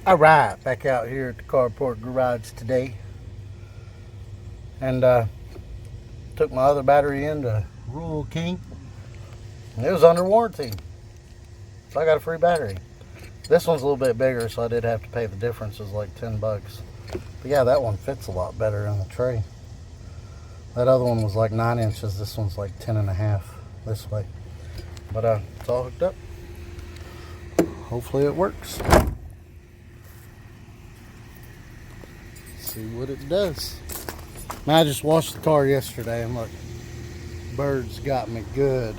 All right, back out here at the carport garage today, and took my other battery into Rural King. And it was under warranty, so I got a free battery. This one's a little bit bigger, so I did have to pay the difference. It was like $10. But yeah, that one fits a lot better in the tray. That other one was like 9 inches. This one's like 10 and a half this way. But it's all hooked up. Hopefully it works. See what it does. Now, I just washed the car yesterday, and look, birds got me good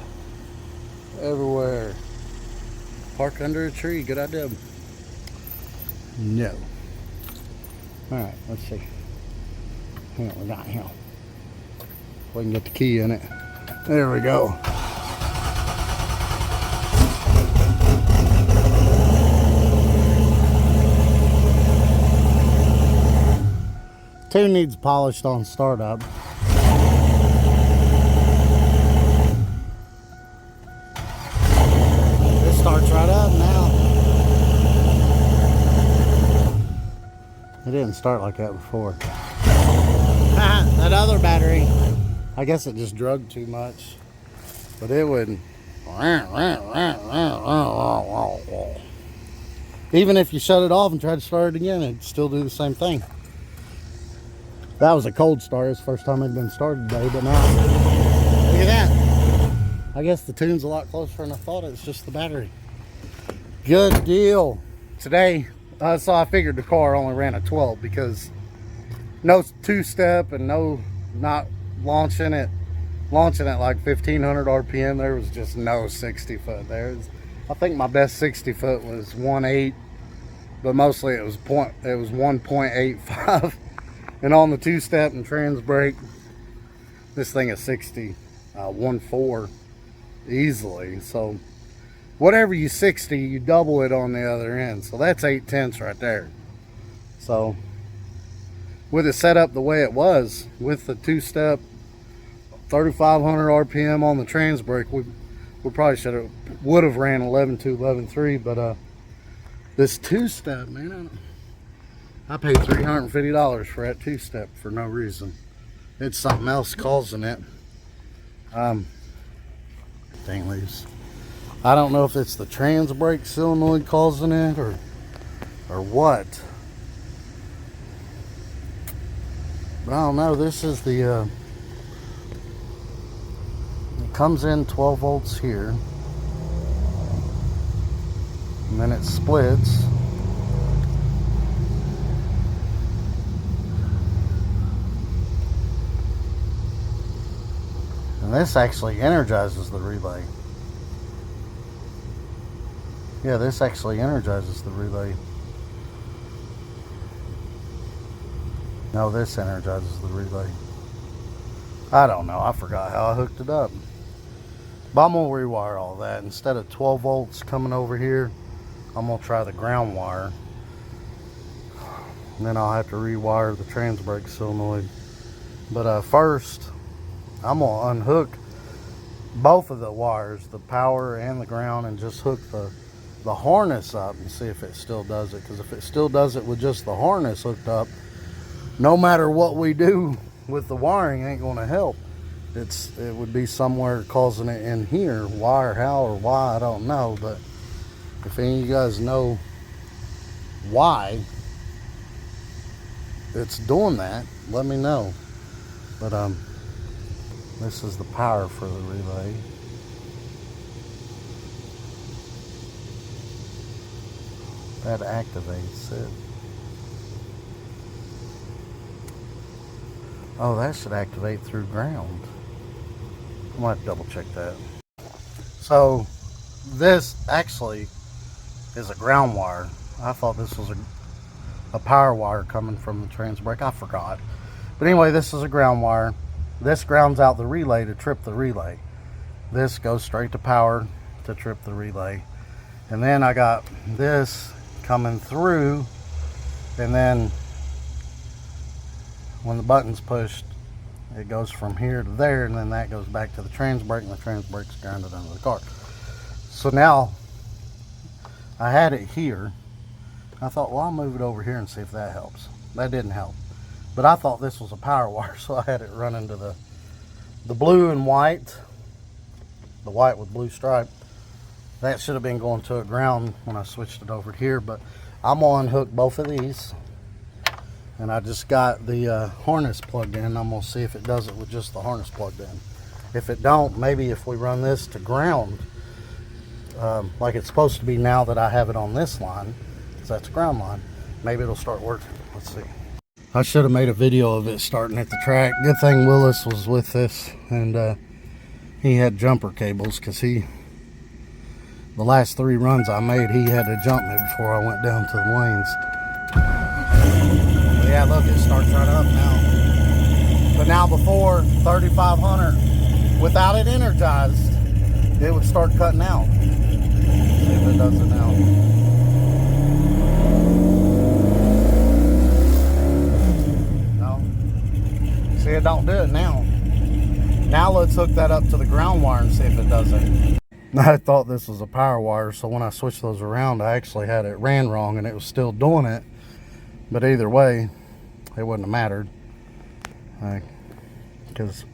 everywhere. Park under a tree, good idea. No. All right, let's see. Here we got him. We can get the key in it. There we go. Tune needs polished on startup. This starts right up now. It didn't start like that before. That other battery, I guess it just drug too much, but it would. Even if you shut it off and tried to start it again, it'd still do the same thing. That was a cold start. It's the first time it had been started today, but now, look at that. I guess the tune's a lot closer than I thought. It's just the battery. Good deal. Today, so I figured the car only ran a 12 because no two-step and not launching at like 1500 RPM. There was just no 60 foot there. I think my best 60 foot was 1.8, but mostly it was 1.85. And on the two-step and trans brake, this thing is 60, 1.4 easily. So whatever you 60, you double it on the other end. So that's 8/10 right there. So with it set up the way it was, with the two-step 3,500 RPM on the trans brake, we probably would have ran 11.2, 11.3. But this two-step, man, I paid $350 for that two-step for no reason. It's something else causing it. Dang leaves. I don't know if it's the trans brake solenoid causing it or what. But I don't know. This is the it comes in 12 volts here, and then it splits. And this actually energizes the relay. Yeah, this actually energizes the relay. No, this energizes the relay. I don't know. I forgot how I hooked it up. But I'm going to rewire all that. Instead of 12 volts coming over here, I'm going to try the ground wire. And then I'll have to rewire the trans brake solenoid. But first, I'm going to unhook both of the wires, the power and the ground, and just hook the harness up and see if it still does it. Because if it still does it with just the harness hooked up, no matter what we do with the wiring, ain't going to help. It would be somewhere causing it in here. Why or how or why, I don't know. But if any of you guys know why it's doing that, let me know. But this is the power for the relay. That activates it. Oh, that should activate through ground. I might double check that. So this actually is a ground wire. I thought this was a power wire coming from the trans brake. I forgot. But anyway, this is a ground wire. This grounds out the relay to trip the relay. This goes straight to power to trip the relay. And then I got this coming through, and then when the button's pushed, it goes from here to there, and then that goes back to the trans brake, and the trans brake's grounded under the car. So now I had it here, I thought, well, I'll move it over here and see if that helps. That didn't help. But I thought this was a power wire, so I had it run into the blue and white, the white with blue stripe. That should have been going to a ground when I switched it over here, but I'm gonna unhook both of these, and I just got the harness plugged in. I'm gonna see if it does it with just the harness plugged in. If it don't, maybe if we run this to ground, like it's supposed to be now that I have it on this line, because that's a ground line, maybe it'll start working. Let's see. I should have made a video of it starting at the track. Good thing Willis was with this, and he had jumper cables, because the last 3 runs I made, he had to jump me before I went down to the lanes. But yeah, look, it starts right up now. But now before 3,500, without it energized, it would start cutting out. See if it does it now. No. See, it don't do it now. Now let's hook that up to the ground wire and see if it does it. I thought this was a power wire, so when I switched those around, I actually had it ran wrong and it was still doing it. But either way, it wouldn't have mattered, because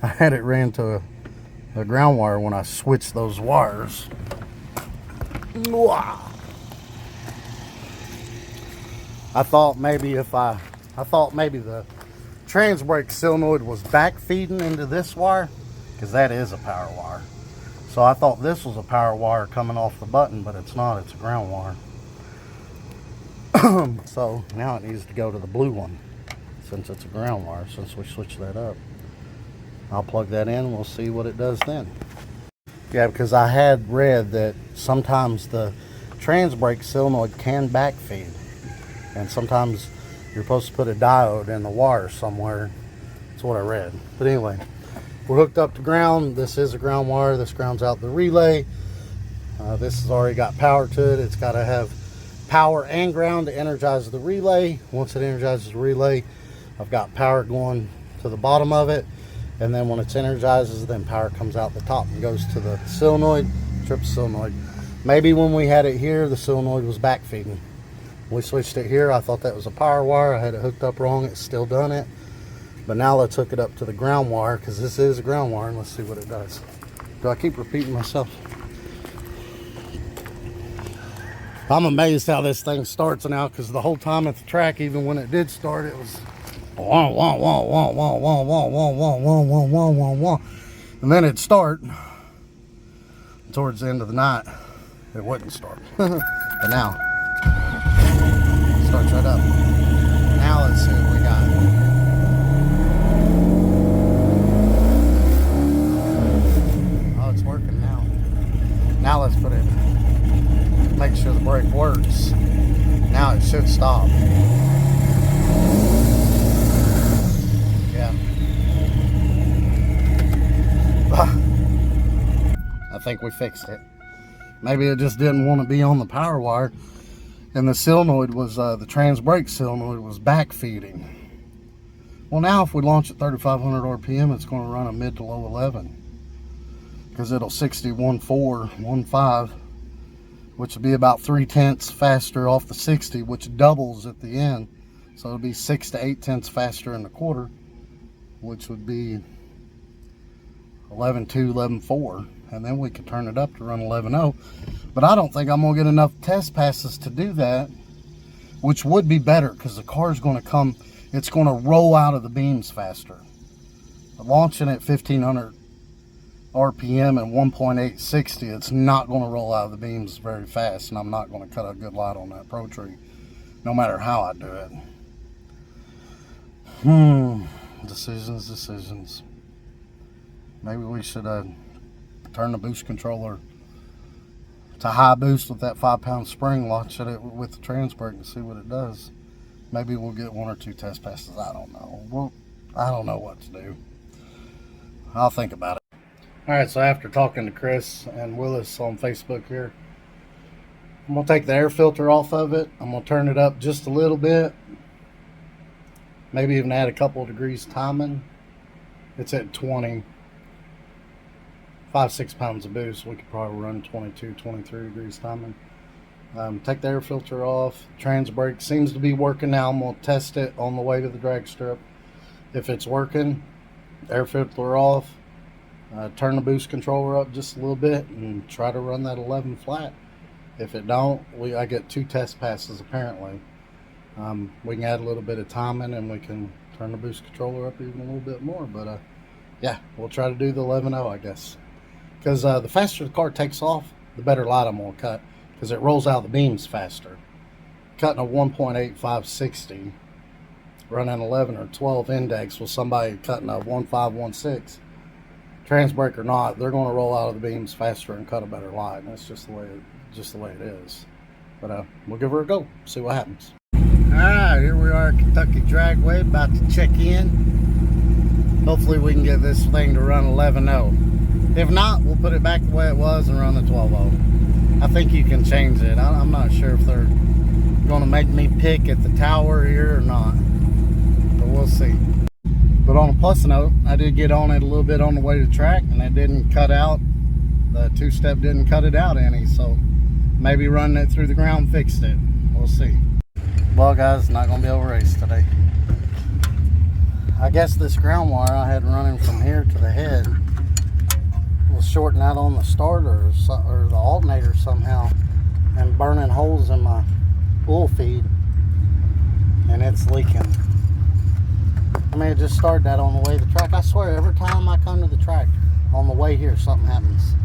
I had it ran to a ground wire when I switched those wires. I thought maybe the trans brake solenoid was back feeding into this wire, because that is a power wire. So I thought this was a power wire coming off the button, but it's not, it's a ground wire. So now it needs to go to the blue one, since it's a ground wire, since we switched that up. I'll plug that in and we'll see what it does then. Yeah, because I had read that sometimes the trans brake solenoid can backfeed, and sometimes you're supposed to put a diode in the wire somewhere. That's what I read. But anyway, we're hooked up to ground. This is a ground wire. This grounds out the relay. This has already got power to it. It's got to have power and ground to energize the relay. Once it energizes the relay, I've got power going to the bottom of it, and then when it's energizes, then power comes out the top and goes to the solenoid, trip solenoid. Maybe when we had it here, the solenoid was back feeding. We switched it here. I thought that was a power wire. I had it hooked up wrong. It's still done it. But now let's hook it up to the ground wire, because this is a ground wire, and let's see what it does. Do I keep repeating myself? I'm amazed how this thing starts now, because the whole time at the track, even when it did start, it was wah, wah, wah, wah, wah, wah, wah, wah, wah, wah, wah, wah, wah, wah. And then it'd start. Towards the end of the night, it wouldn't start. But now, it starts right up. Now let's see what we got. Oh, it's working now. Now let's put it, make sure the brake works. Now it should stop. Yeah. I think we fixed it. Maybe it just didn't want to be on the power wire, and the solenoid was, the trans brake solenoid was back feeding. Well, now if we launch at 3,500 RPM, it's going to run a mid to low 11, because it'll 60.1415, which would be about 3/10 faster off the 60, which doubles at the end. So it'll be 6 to 8 tenths faster in the quarter, which would be 11.2, 11.4. And then we could turn it up to run 11.0. But I don't think I'm going to get enough test passes to do that, which would be better, because the car's going to come, it's going to roll out of the beams faster. Launching at 1,500 RPM and 1.860, it's not going to roll out of the beams very fast, and I'm not going to cut a good light on that Pro Tree, no matter how I do it. Decisions. Maybe we should turn the boost controller to high boost with that 5-pound spring, launch it with the trans brake and see what it does. Maybe we'll get 1 or 2 test passes. I don't know. I don't know what to do. I'll think about it. Alright, so after talking to Chris and Willis on Facebook here, I'm going to take the air filter off of it. I'm going to turn it up just a little bit. Maybe even add a couple of degrees timing. It's at 20. 5-6 pounds of boost. We could probably run 22, 23 degrees timing. Take the air filter off. Trans brake seems to be working now. I'm going to test it on the way to the drag strip. If it's working, air filter off. Turn the boost controller up just a little bit and try to run that 11 flat. If it don't, I get 2 test passes apparently. We can add a little bit of timing and we can turn the boost controller up even a little bit more. But yeah, we'll try to do the 11.0, I guess. Because the faster the car takes off, the better light I'm going to cut. Because it rolls out the beams faster. Cutting a 1.8560, running 11 or 12 index with somebody cutting a 1.516. Trans brake or not, they're going to roll out of the beams faster and cut a better light. And that's just the way it is. But we'll give her a go, see what happens. Alright, here we are at Kentucky Dragway, about to check in. Hopefully we can get this thing to run 11.0. If not, we'll put it back the way it was and run the 12.0. I think you can change it. I'm not sure if they're going to make me pick at the tower here or not. But we'll see. But on a plus note, I did get on it a little bit on the way to track, and it didn't cut out. The 2-step didn't cut it out any, so maybe running it through the ground fixed it. We'll see. Well guys, not going to be able to race today. I guess this ground wire I had running from here to the head was shorting out on the starter or the alternator somehow and burning holes in my oil feed, and it's leaking. I mean, it just started that on the way to the track. I swear, every time I come to the track on the way here, something happens.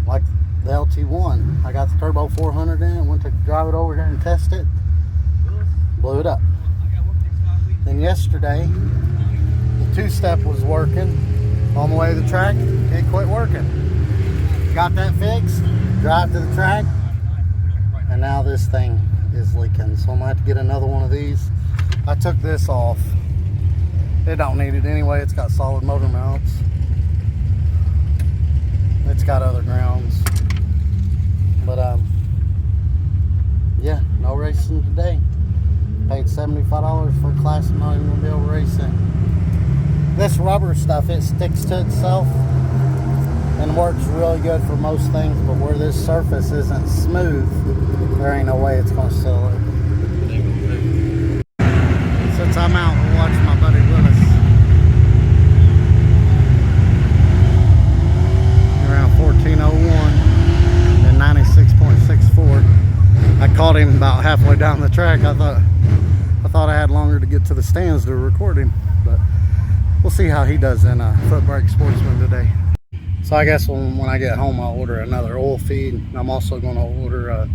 Like the LT1, I got the turbo 400 in, went to drive it over here and test it, blew it up. Then yesterday, the 2-step was working on the way to the track, it quit working. Got that fixed, drive to the track, and now this thing is leaking. So I'm gonna have to get another one of these. I took this off. It don't need it anyway. It's got solid motor mounts. It's got other grounds. But yeah, no racing today. Paid $75 for a class I'm not even gonna be able to race in. This rubber stuff, it sticks to itself and works really good for most things, but where this surface isn't smooth, there ain't no way it's gonna sell it. Since I'm out, we'll watch my buddy Willis. Around 1401 and 96.64. I caught him about halfway down the track. I thought I had longer to get to the stands to record him, but we'll see how he does in foot brake Sportsman today. So I guess when I get home, I'll order another oil feed. I'm also going to order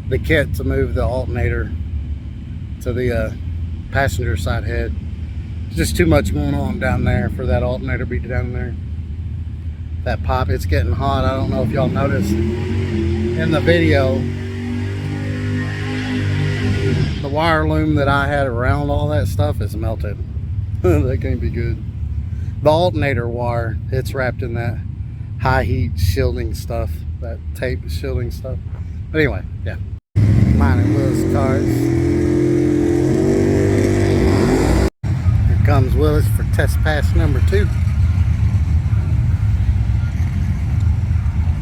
the kit to move the alternator to the passenger side head. There's just too much going on down there for that alternator to be down there. That pipe, it's getting hot. I don't know if y'all noticed in the video, the wire loom that I had around all that stuff is melted. That can't be good. The alternator wire, it's wrapped in that high heat shielding stuff, that tape shielding stuff. But anyway, yeah. Mine and Willis cars. Here comes Willis for test pass number 2.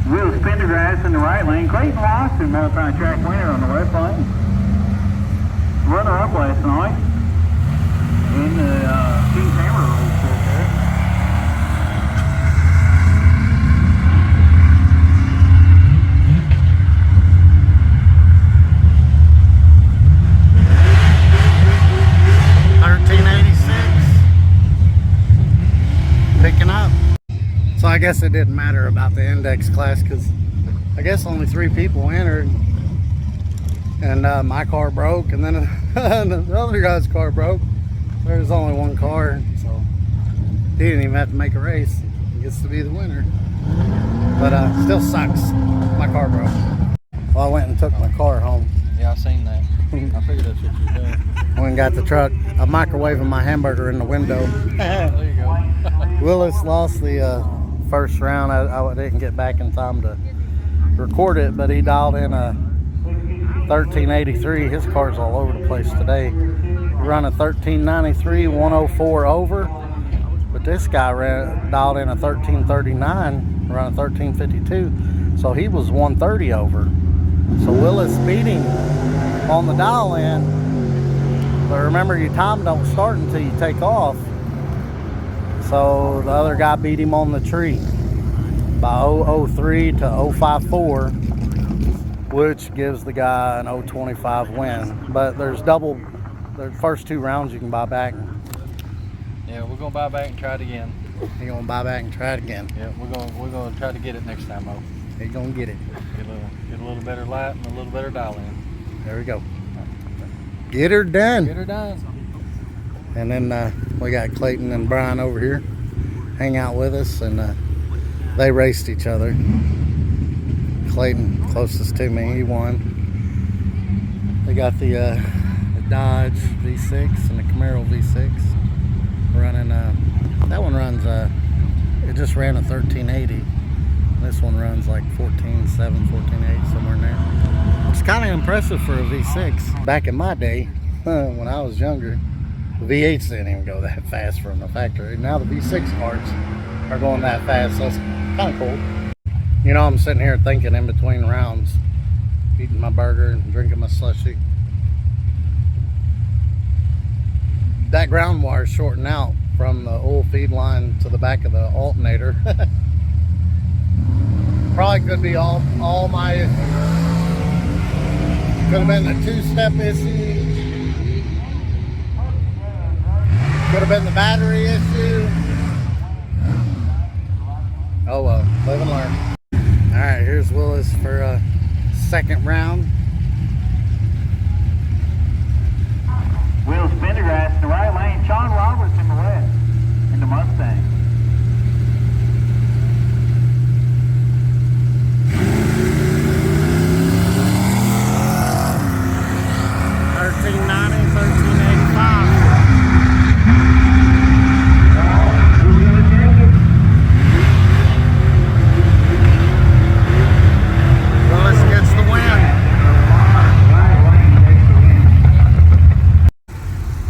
Willis Pendergrass in the right lane. Clayton Lawson, marathon track winner on the left lane. Runner up last night in the King's Hammer Road course there. Picking up. So I guess it didn't matter about the index class because I guess only 3 people entered, and my car broke, and then the other guy's car broke. There's only one car, so he didn't even have to make a race. He gets to be the winner, but still sucks. My car broke. Well, I went and took my car home. Yeah, I seen that. I figured that's what you were doing. I went and got the truck. I'm microwaving my hamburger in the window. There you go. Willis lost the first round. I didn't get back in time to record it, but he dialed in a 1383. His car's all over the place today. He run a 1393, 104 over, but this guy dialed in a 1339, run a 1352. So he was 130 over. So Willis beat him on the dial in. But remember, your time don't start until you take off. So the other guy beat him on the tree by 003 to 054, which gives the guy an 025 win. But there's double, the first 2 rounds you can buy back. Yeah, we're gonna buy back and try it again. You're gonna buy back and try it again. Yeah, we're gonna try to get it next time, though. You're gonna get it. Get a little better light and a little better dial in. There we go. Get her done. Get her done. And then we got Clayton and Brian over here hang out with us, and they raced each other. Clayton, closest to me, he won. They got the Dodge V6 and the Camaro V6 running. That one runs, it just ran a 1380. This one runs like 14.7, 14.8, somewhere in there. It's kind of impressive for a V6. Back in my day, when I was younger, the V8s didn't even go that fast from the factory. Now the V6 cars are going that fast, so it's kind of cool. You know, I'm sitting here thinking in between rounds, eating my burger and drinking my slushie. That ground wire is shorting out from the oil feed line to the back of the alternator. Probably could be all my issues. Could have been the 2-step issue. Could have been the battery issue. Oh well, live and learn. Alright, here's Willis for a second round. Willis Pendergrass in the right lane. Sean Roberts in the left. In the Mustang.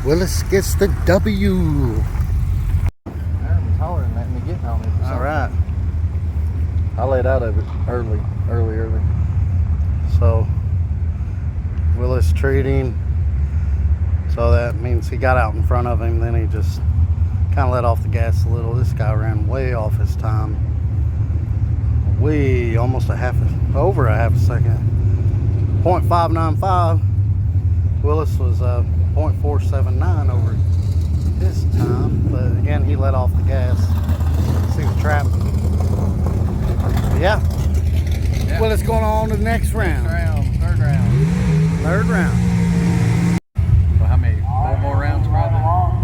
Willis gets the W. Aaron was hollering at me getting on it. All right. I laid out of it early. So Willis treating. So that means he got out in front of him. Then he just kind of let off the gas a little. This guy ran way off his time. Almost over a half a second. 0.595. Willis was 0.479 over his time, but again he let off the gas. See the trap. Yeah. Willis going on to the next round. Third round. So how many? 4 more rounds probably?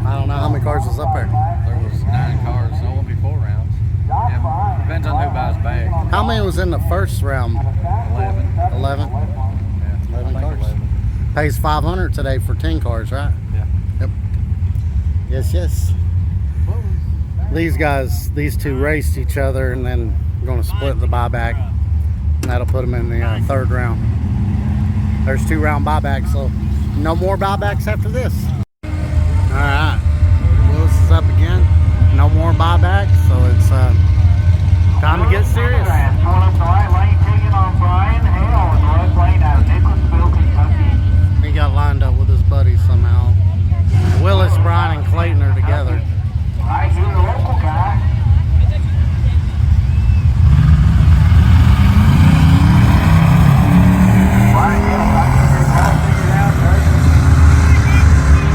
I don't know how many cars was up there. There was 9 cars, so it won't be 4 rounds. Yeah, depends on who buys back. How many was in the first round? 11. 11? Yeah, 11 I think cars. 11. Pays 500 today for 10 cars, right? Yeah. Yep. Yes. These 2 raced each other, and then we're going to split the buyback. And that'll put them in the third round. There's 2 round buybacks, so no more buybacks after this. All right, Willis is up again. No more buybacks, so it's time to get serious. Going up the right lane, taking on Brian Hale in the left lane out of Nicholasville, Kentucky. He got lined up with his buddies somehow. Willis, Brian, and Clayton are together. Right here, the local guy. Brian Hale, I can get it all figured out, right?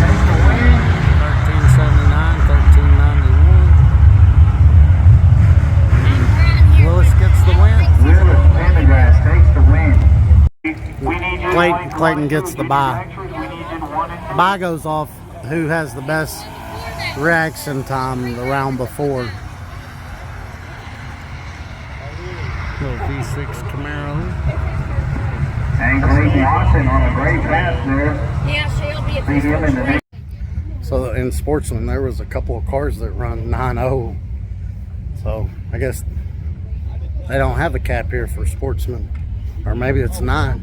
Takes the win. 1379, 1391. Willis gets the win. Willis Pendergrass takes the win. We need you Clayton gets the bye. Bye goes off who has the best reaction time the round before. Little V6 Camaro. And Clayton Watson on a great pass there. Yeah, she'll be a Beat him in the next. So in Sportsman, there was a couple of cars that run 9.0. So I guess they don't have a cap here for Sportsman. Or maybe it's 9.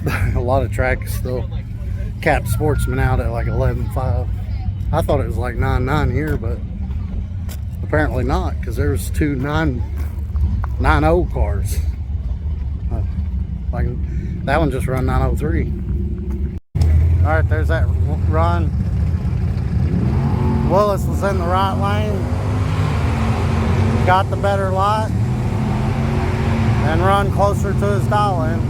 But a lot of tracks still cap Sportsman out at like 11.5. I thought it was like 9.9 here, but apparently not, because there's 2 9.0 cars. Like that one just run 903. All right, there's that run. Willis was in the right lane, got the better lot, and run closer to his dial in.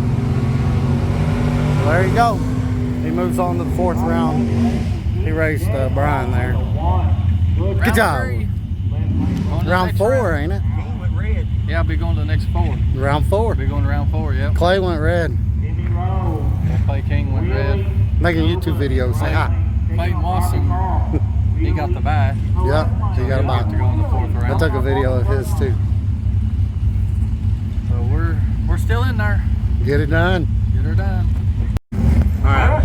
So there you go. He moves on to the 4th round. He raced Brian there. Good job. Round 4, ain't it? Yeah, I'll be going to the next 4. Round 4. I'll be going to round 4, yep. Clay went red. Clay King went red. Making YouTube videos. Say hi. Clayton Watson, he got the bye. Yep, he got a bye. To go in the 4th round. I took a video of his too. So we're still in there. Get it done. Get her done. Alright.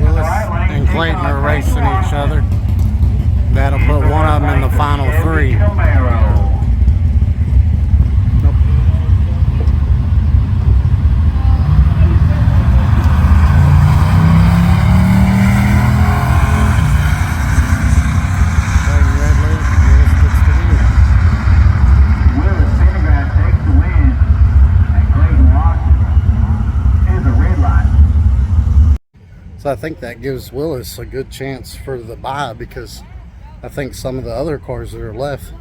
Willis and Clayton are racing each other. That'll put one of them in the final 3. So I think that gives Willis a good chance for the bye, because I think some of the other cars that are left,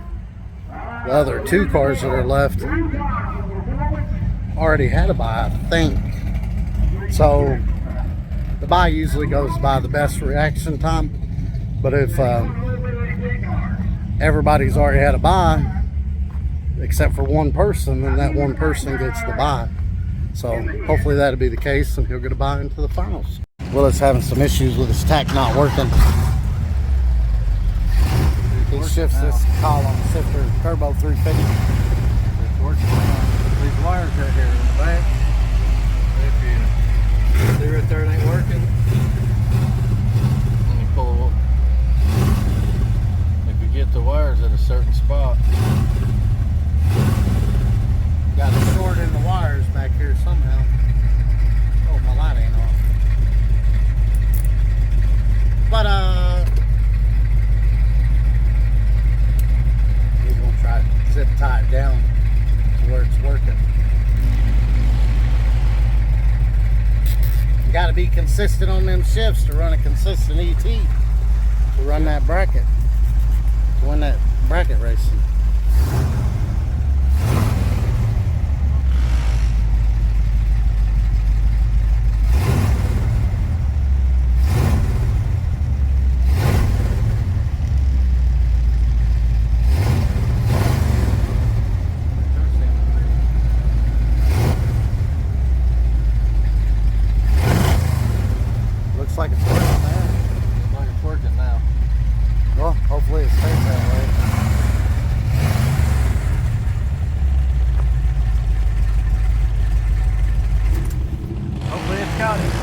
the other 2 cars that are left, already had a bye, I think. So the bye usually goes by the best reaction time. But if everybody's already had a bye, except for one person, then that one person gets the bye. So hopefully that'll be the case and he'll get a bye into the finals. Willis having some issues with his tack not working. He shifts this column shifter turbo 350. It's working now. These wires right here in the back. If you see right there, it ain't working. Let me pull. If you get the wires at a certain spot, Got a short in the wires back here somehow. Oh, my light ain't on. But we're gonna try to zip tie it down to where it's working. You gotta be consistent on them shifts to run a consistent ET, to run that bracket, to win that bracket racing. Like it's working there. looks like it's working now. Well, hopefully it stays that way. Hopefully it's got it.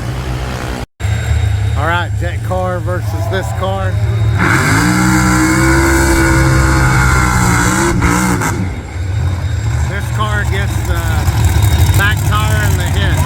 All right, jet car versus this car. This car gets the back tire and the hinge.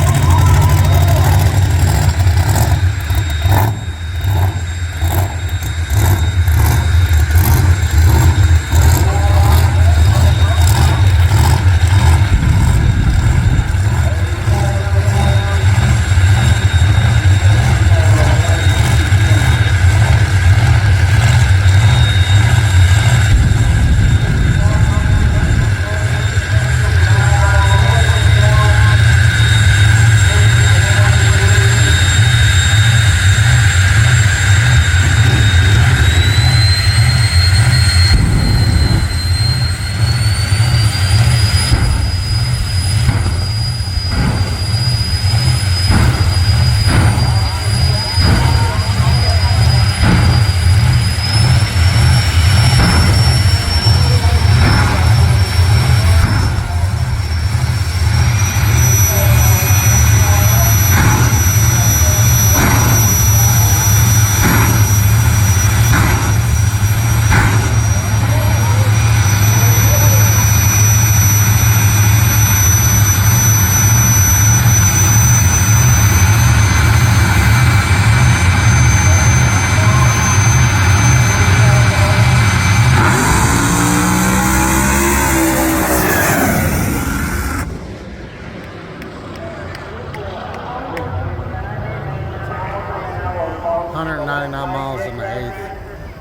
199 miles in the 8th.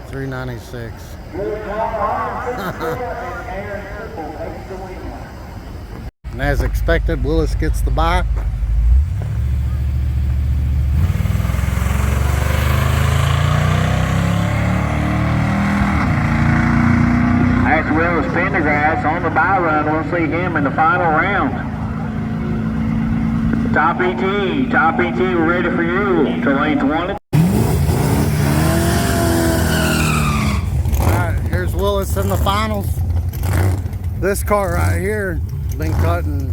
396. And as expected, Willis gets the bye. That's Willis Pendergrass on the bye run. We'll see him in the final round. Top ET, we're ready for you to lane 20. Alright, here's Willis in the finals. This car right here has been cutting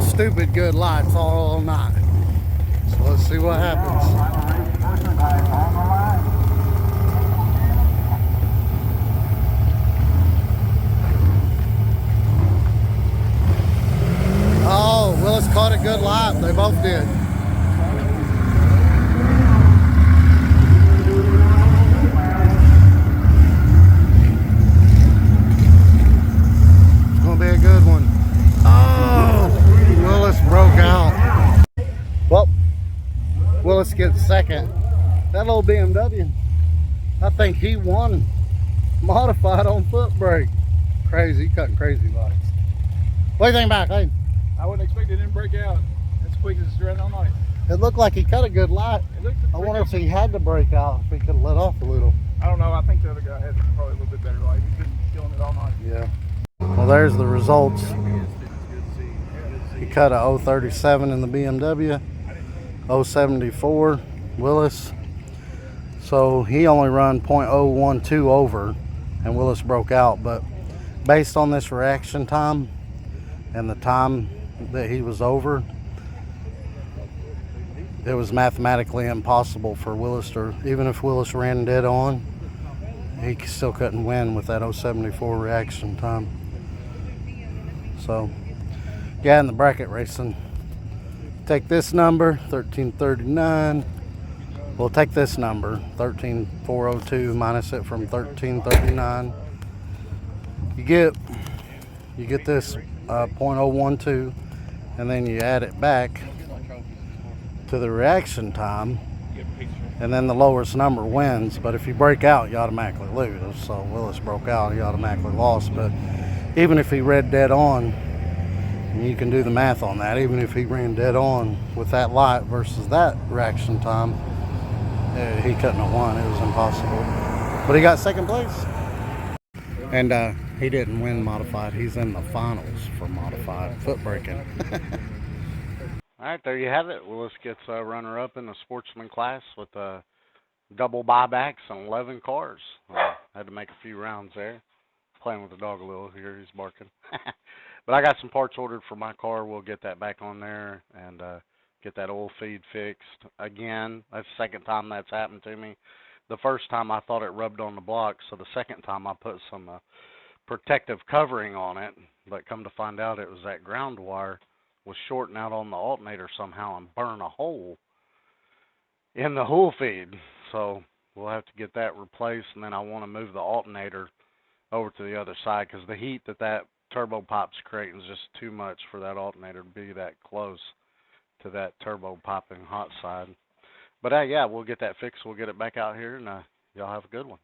stupid good lights all night. So let's see what happens. Oh, Willis caught a good light. They both did. It's gonna be a good one. Oh, Willis broke out. Well, Willis gets second. That old BMW, I think he won modified on foot brake. Crazy, cutting crazy lights. What do you think about it, Clayton? I wouldn't expect it didn't break out as quick as it's running all night. It looked like he cut a good light. I wonder if he had to break out, if he could have let off a little. I don't know. I think the other guy had probably a little bit better light. He's been killing it all night. Yeah. Well, there's the results. He cut a 037 in the BMW, 074 Willis. So he only run 0.012 over, and Willis broke out. But based on this reaction time and the time that he was over, it was mathematically impossible for Willis to, even if Willis ran dead on, he still couldn't win with that 074 reaction time. So, yeah, in the bracket racing, take this number, 1339. We'll take this number, 13402, minus it from 1339. You get this 0.012, and then you add it back to the reaction time, and then the lowest number wins. But if you break out, you automatically lose. So Willis broke out, he automatically lost. But even if he ran dead on, and you can do the math on that, even if he ran dead on with that light versus that reaction time, he couldn't have won. It was impossible. But he got second place. And he didn't win modified. He's in the finals for modified foot braking. All right, there you have it. Willis gets a runner-up in the Sportsman class with double buybacks on 11 cars. Had to make a few rounds there. Playing with the dog a little here. He's barking. But I got some parts ordered for my car. We'll get that back on there and get that oil feed fixed again. That's the second time that's happened to me. The first time I thought it rubbed on the block, so the second time I put some protective covering on it. But come to find out, it was that ground wire was shorting out on the alternator somehow and burn a hole in the oil feed. So we'll have to get that replaced, and then I want to move the alternator over to the other side because the heat that turbo pipe's creating is just too much for that alternator to be that close to that turbo piping hot side. But yeah, we'll get that fixed. We'll get it back out here, and y'all have a good one.